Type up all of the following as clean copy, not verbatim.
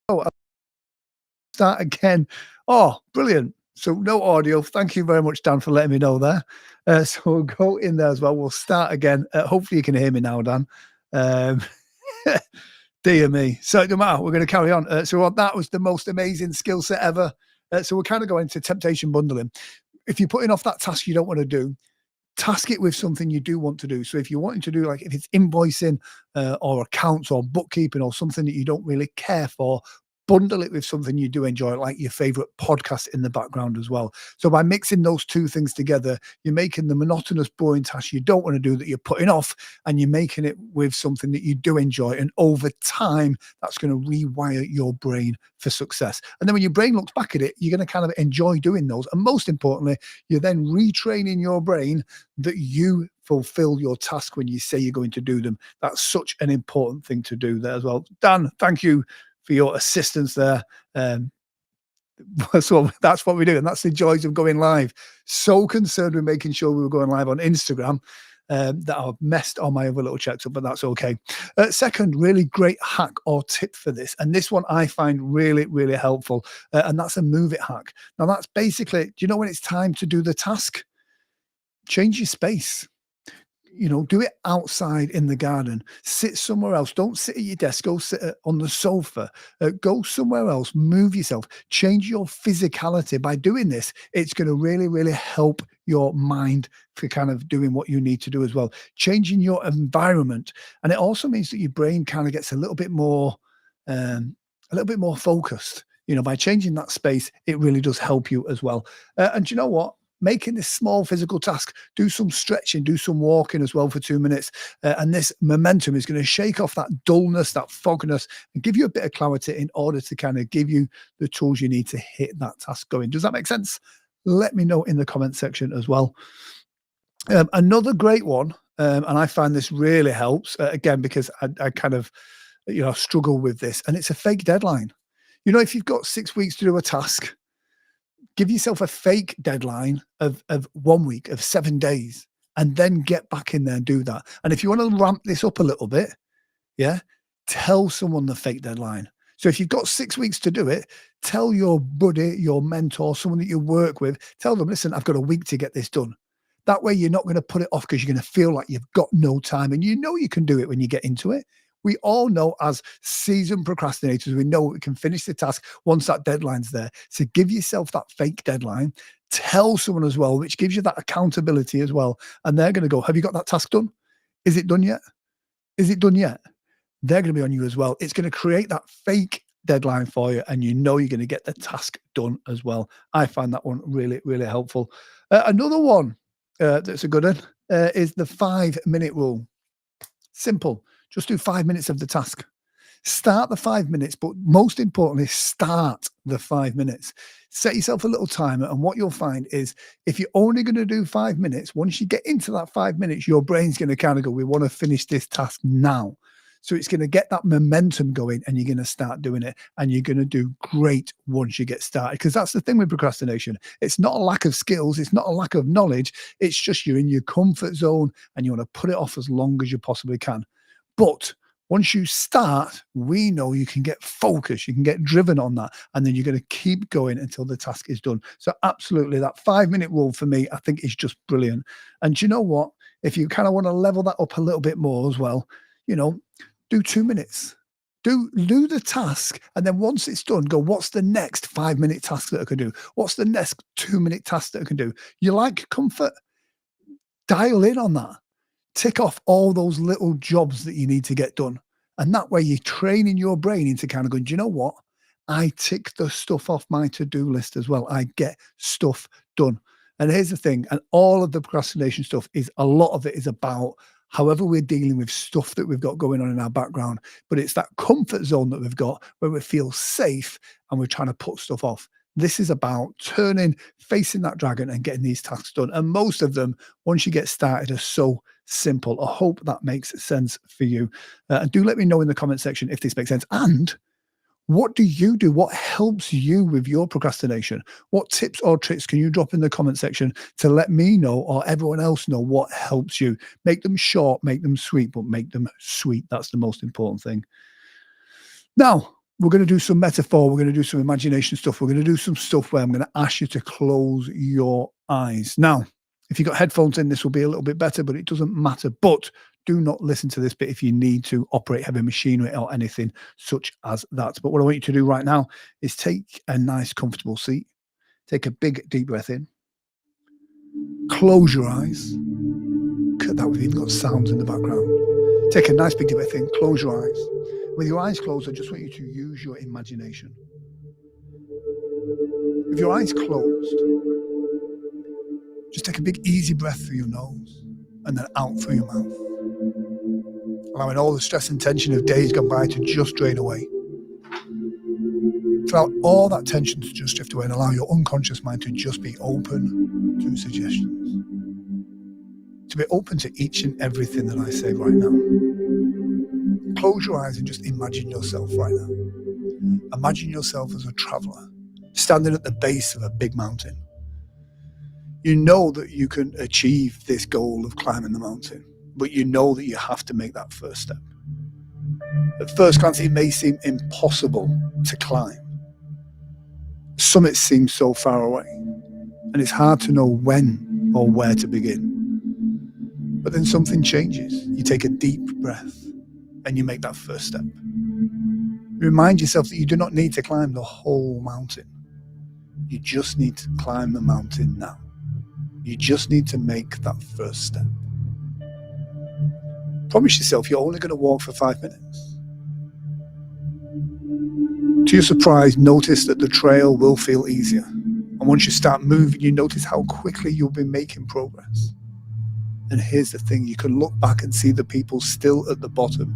I'll start again. Oh, brilliant. So no audio. Thank you very much, Dan, for letting me know there. So we'll go in there as well. We'll start again. Hopefully you can hear me now, Dan. Um, dear me. So no matter, we're going to carry on. So that was the most amazing skill set ever. So we're kind of going to temptation bundling. If you're putting off that task you don't want to do, task it with something you do want to do. So if you're wanting to do, like if it's invoicing or accounts or bookkeeping or something that you don't really care for, bundle it with something you do enjoy, like your favorite podcast in the background as well. So by mixing those two things together, you're making the monotonous, boring task you don't want to do that you're putting off, and you're making it with something that you do enjoy. And over time, that's going to rewire your brain for success. And then when your brain looks back at it, you're going to kind of enjoy doing those. And most importantly, you're then retraining your brain that you fulfill your task when you say you're going to do them. That's such an important thing to do there as well. Dan, thank you for your assistance there. So that's what we do, and that's the joys of going live. So concerned with making sure we were going live on Instagram that I've messed all my other little checks up, but that's okay. Second, really great hack or tip for this, and this one I find really, really helpful, and that's a move it hack. Now that's basically, do you know when it's time to do the task? Change your space. Do it outside in the garden. Sit somewhere else. Don't sit at your desk. Go sit on the sofa. Go somewhere else. Move yourself. Change your physicality. By doing this, it's going to really, really help your mind for kind of doing what you need to do as well. Changing your environment. And it also means that your brain kind of gets a little bit more focused. By changing that space, it really does help you as well. And do you know what? Making this small physical task, do some stretching, do some walking as well for 2 minutes. And this momentum is going to shake off that dullness, that fogginess, and give you a bit of clarity in order to kind of give you the tools you need to hit that task going. Does that make sense? Let me know in the comment section as well. Another great one, and I find this really helps, again, because I kind of, struggle with this, and it's a fake deadline. If you've got 6 weeks to do a task, give yourself a fake deadline of 1 week, of 7 days, and then get back in there and do that. And if you want to ramp this up a little bit, tell someone the fake deadline. So if you've got 6 weeks to do it, tell your buddy, your mentor, someone that you work with, tell them, listen, I've got a week to get this done. That way you're not going to put it off because you're going to feel like you've got no time, and you can do it when you get into it. We all know, as seasoned procrastinators, we know we can finish the task once that deadline's there. So give yourself that fake deadline. Tell someone as well, which gives you that accountability as well. And they're going to go, have you got that task done? Is it done yet? Is it done yet? They're going to be on you as well. It's going to create that fake deadline for you, and you're going to get the task done as well. I find that one really, really helpful. Another one that's a good one is the 5-minute rule. Simple. Just do 5 minutes of the task. Start the 5 minutes, but most importantly, start the 5 minutes. Set yourself a little timer, and what you'll find is if you're only going to do 5 minutes, once you get into that 5 minutes, your brain's going to kind of go, we want to finish this task now. So it's going to get that momentum going, and you're going to start doing it, and you're going to do great once you get started. Because that's the thing with procrastination. It's not a lack of skills. It's not a lack of knowledge. It's just you're in your comfort zone, and you want to put it off as long as you possibly can. But once you start, we know you can get focused, you can get driven on that, and then you're going to keep going until the task is done. So absolutely, that 5-minute rule for me, I think, is just brilliant. And do you know what? If you kind of want to level that up a little bit more as well, do 2 minutes. Do the task, and then once it's done, go, what's the next 5-minute task that I can do? What's the next 2-minute task that I can do? You like comfort? Dial in on that. Tick off all those little jobs that you need to get done. And that way you're training your brain into kind of going, do you know what? I tick the stuff off my to-do list as well. I get stuff done. And here's the thing, and all of the procrastination stuff is, a lot of it is about however we're dealing with stuff that we've got going on in our background. But it's that comfort zone that we've got where we feel safe and we're trying to put stuff off. This is about facing that dragon and getting these tasks done. And most of them, once you get started, are so simple. I hope that makes sense for you. And do let me know in the comment section if this makes sense. And what do you do? What helps you with your procrastination? What tips or tricks can you drop in the comment section to let me know, or everyone else know, what helps you? Make them short, make them sweet, but make them sweet. That's the most important thing. Now, We're going to do some metaphor. We're going to do some imagination stuff. We're going to do some stuff where I'm going to ask you to close your eyes. Now, if you've got headphones in, this will be a little bit better, but it doesn't matter. But do not listen to this bit if you need to operate heavy machinery or anything such as that. But what I want you to do right now is take a nice, comfortable seat. Take a big, deep breath in. Close your eyes. Cut that, we've even got sounds in the background. Take a nice, big, deep breath in. Close your eyes. With your eyes closed, I just want you to use your imagination. With your eyes closed, just take a big, easy breath through your nose and then out through your mouth. Allowing all the stress and tension of days gone by to just drain away. Allow all that tension to just drift away and allow your unconscious mind to just be open to suggestions. To be open to each and everything that I say right now. Close your eyes and just imagine yourself right now. Imagine yourself as a traveler, standing at the base of a big mountain. You know that you can achieve this goal of climbing the mountain, but you know that you have to make that first step. At first glance, it may seem impossible to climb. Summits seem so far away, and it's hard to know when or where to begin. But then something changes. You take a deep breath and you make that first step. Remind yourself that you do not need to climb the whole mountain. You just need to climb the mountain now. You just need to make that first step. Promise yourself you're only going to walk for 5 minutes. To your surprise, notice that the trail will feel easier. And once you start moving, you notice how quickly you'll be making progress. And here's the thing, you can look back and see the people still at the bottom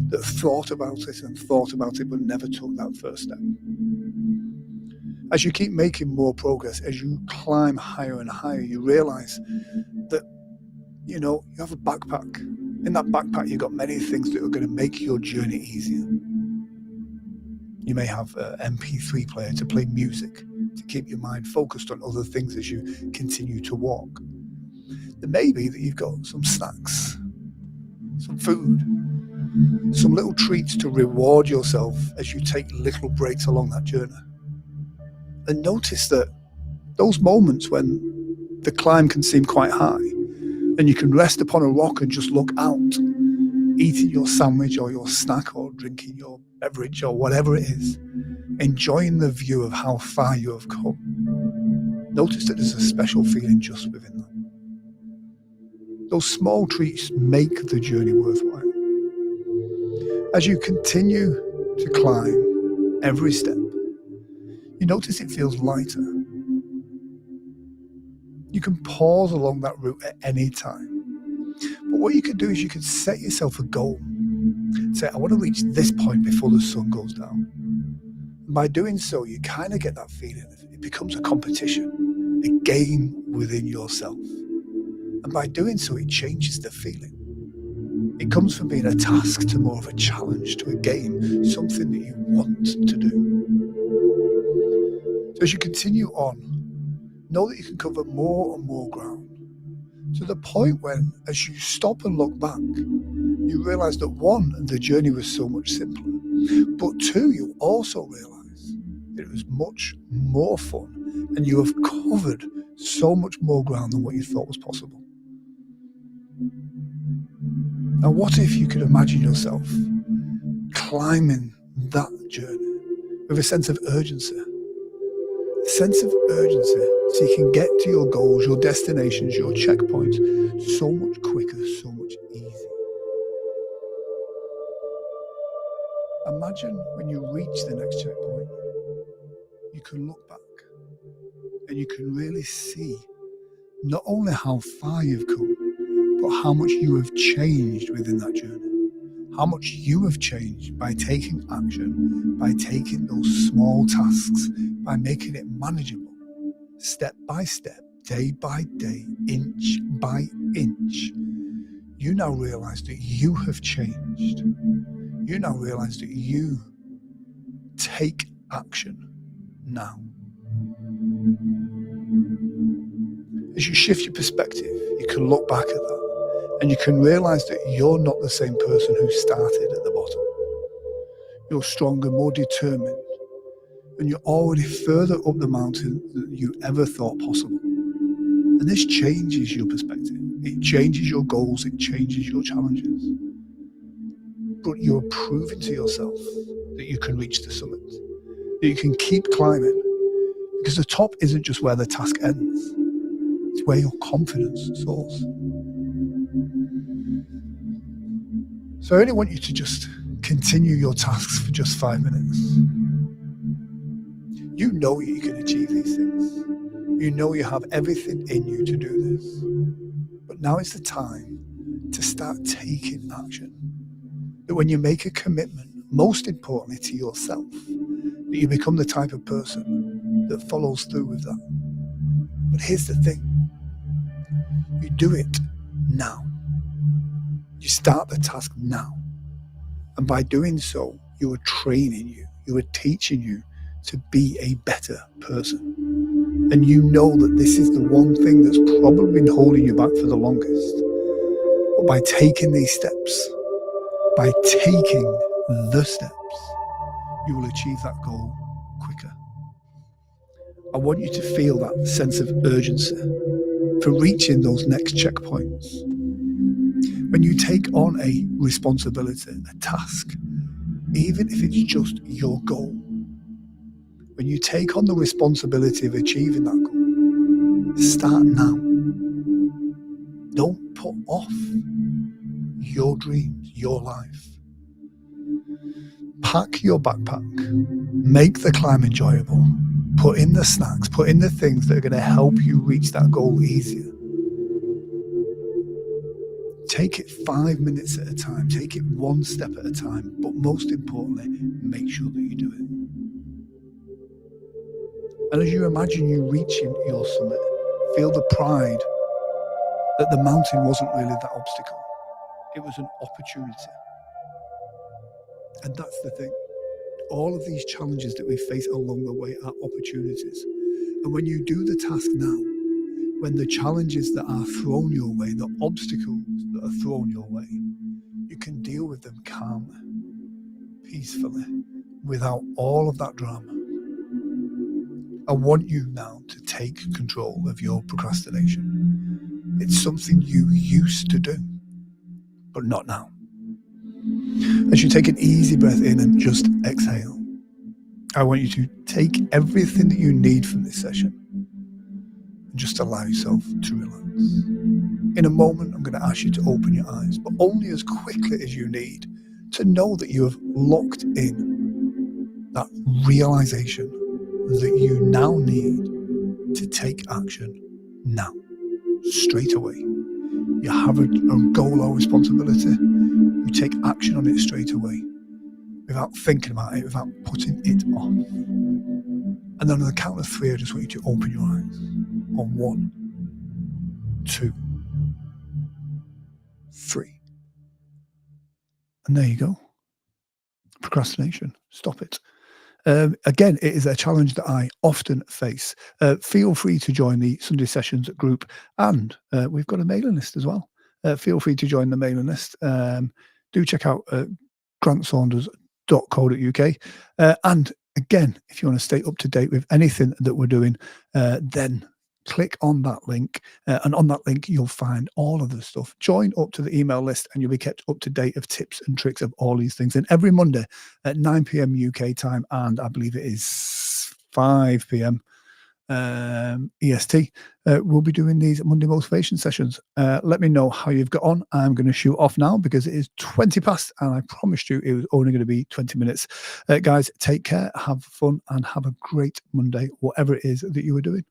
that thought about it but never took that first step. As you keep making more progress, as you climb higher and higher, you realize that, you have a backpack. In that backpack, you've got many things that are going to make your journey easier. You may have an MP3 player to play music, to keep your mind focused on other things as you continue to walk. It may be that you've got some snacks, some food, some little treats to reward yourself as you take little breaks along that journey. And notice that those moments when the climb can seem quite high and you can rest upon a rock and just look out, eating your sandwich or your snack or drinking your beverage or whatever it is, enjoying the view of how far you have come. Notice that there's a special feeling just within that. Those small treats make the journey worthwhile. As you continue to climb every step, you notice it feels lighter. You can pause along that route at any time. But what you can do is you can set yourself a goal. Say, I want to reach this point before the sun goes down. And by doing so, you kind of get that feeling. It becomes a competition, a game within yourself. And by doing so, it changes the feeling. It comes from being a task to more of a challenge, to a game, something that you want to do. So as you continue on, know that you can cover more and more ground, to the point when, as you stop and look back, you realise that one, the journey was so much simpler, but two, you also realise that it was much more fun, and you have covered so much more ground than what you thought was possible. Now, what if you could imagine yourself climbing that journey with a sense of urgency? A sense of urgency so you can get to your goals, your destinations, your checkpoints so much quicker, so much easier. Imagine when you reach the next checkpoint, you can look back and you can really see not only how far you've come, but how much you have changed within that journey. How much you have changed by taking action, by taking those small tasks, by making it manageable, step by step, day by day, inch by inch. You now realize that you have changed. You now realize that you take action now. As you shift your perspective, you can look back at that and you can realize that you're not the same person who started at the bottom. you're stronger, more determined, and you're already further up the mountain than you ever thought possible. And this changes your perspective. It changes your goals. It changes your challenges. But you're proving to yourself that you can reach the summit, that you can keep climbing, because the top isn't just where the task ends. It's where your confidence soars. So I only want you to just continue your tasks for just 5 minutes. You know you can achieve these things. You know you have everything in you to do this. But now is the time to start taking action. That when you make a commitment, most importantly to yourself, that you become the type of person that follows through with that. But here's the thing. You do it now. You start the task now. And by doing so, you are training you, you are teaching you to be a better person. And you know that this is the one thing that's probably been holding you back for the longest. But by taking these steps, by taking the steps, you will achieve that goal quicker. I want you to feel that sense of urgency for reaching those next checkpoints. When you take on a responsibility, a task, even if it's just your goal, when you take on the responsibility of achieving that goal, start now. Don't put off your dreams, your life. Pack your backpack, make the climb enjoyable, put in the snacks, put in the things that are going to help you reach that goal easier. Take it 5 minutes at a time, take it one step at a time, but most importantly, make sure that you do it. And as you imagine you reaching your summit, feel the pride that the mountain wasn't really that obstacle. It was an opportunity. And that's the thing. All of these challenges that we face along the way are opportunities. And when you do the task now, when the challenges that are thrown your way, the obstacles that are thrown your way, you can deal with them calmly, peacefully, without all of that drama. I want you now to take control of your procrastination. It's something you used to do, but not now. As you take an easy breath in and just exhale, I want you to take everything that you need from this session and just allow yourself to relax. In a moment, I'm going to ask you to open your eyes, but only as quickly as you need to know that you have locked in that realization that you now need to take action now, straight away. You have a goal or responsibility, you take action on it straight away, without thinking about it, without putting it off. And then on the count of 3, I just want you to open your eyes. On 1, 2, 3. And there you go. Procrastination. Stop it. Again, it is a challenge that I often face. Feel free to join the Sunday Sessions group, and we've got a mailing list as well. Feel free to join the mailing list. Do check out grantsaunders.co.uk. And again, if you want to stay up to date with anything that we're doing, then click on that link, and on that link you'll find all of the stuff. Join up to the email list and you'll be kept up to date of tips and tricks of all these things. And every Monday at 9 p.m. UK time, and I believe it is 5 p.m. EST, we'll be doing these Monday motivation sessions. Let me know how you've got on. I'm going to shoot off now because it is 20 past and I promised you it was only going to be 20 minutes. Guys, take care, have fun, and have a great Monday, whatever it is that you are doing.